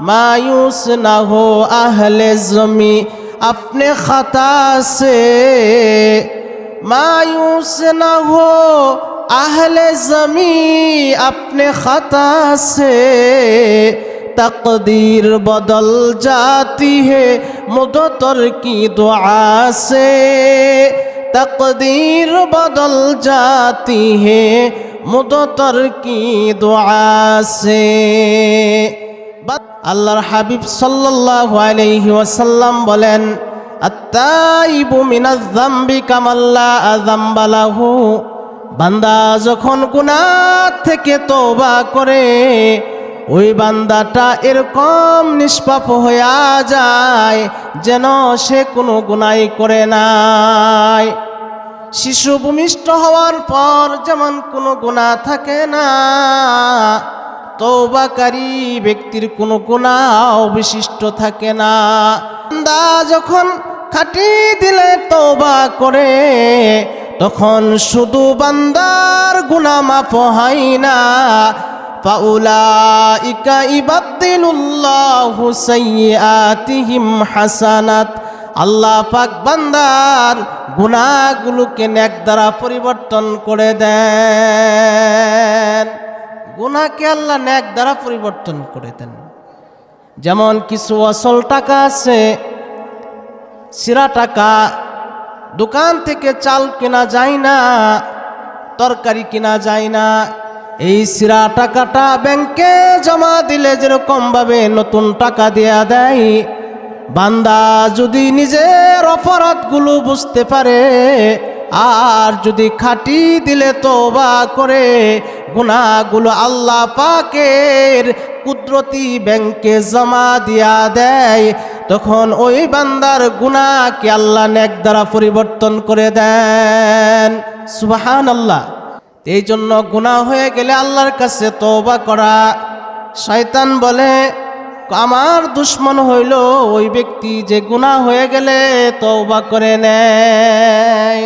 मायूस न हो अहले ज़मी अपने खता से, मायूस न हो अहले ज़मी अपने खता से, तकदीर बदल जाती है मुदतर की दुआ से, तकदीर बदल जाती है मुदतर की दुआ से। আল্লাহর হাবিব সাল্লাল্লাহু আলাইহি ওয়াসাল্লাম বলেন, আত্তাইবু মিনাজ যামবি কামাল্লা যামবা লাহু, বান্দা যখন গুনাহ থেকে তওবা করে ওই বান্দাটা এরকম নিষ্পাপ হয়ে যায় যেন সে কোনো গুনাহ করে নাই। শিশু ভূমিষ্ঠ হওয়ার পর যেমন কোনো গুনাহ থাকে না, তওবাকারী ব্যক্তির কোনো গুনাহ অবশিষ্ট থাকে না। বান্দা যখন খাঁটি দিলে তওবা করে তখন শুধু বান্দার গুনাহ মাফ হয় না, ফাউলাইকা ইবাদদিলুল্লাহু সাইয়্যাতিহিম হাসানাত, আল্লাহ পাক বান্দার গুনাহগুলোকে নেক দ্বারা পরিবর্তন করে দেন। গুনাহকে আল্লাহ নেক দ্বারা পরিবর্তন করে দেন। যেমন কিছু আসল টাকা আছে, সিরা টাকা, দোকান থেকে চাল কেনা যায় না, তরকারি কেনা যায় না। এই সিরা টাকাটা ব্যাংকে জমা দিলে যেরকম ভাবে নতুন টাকা দেয়া দেয়, বান্দা যদি নিজের অপরাধগুলো বুঝতে পারে আর যদি খাঁটি দিলে তওবা করে গুনাহগুলো আল্লাহ পাকের কুদরতি ব্যাংকে জমা দিয়া দেয়, তখন ওই বান্দার গুনাহকে আল্লাহ নেক দ্বারা পরিবর্তন করে দেন। সুবহানাল্লাহ। এই জন্য গুনাহ হয়ে গেলে আল্লাহর কাছে তওবা করা। শয়তান বলে আমার দুশ্মন হইল ওই ব্যক্তি যে গুনাহ হয়ে গেলে তওবা করে নেয়।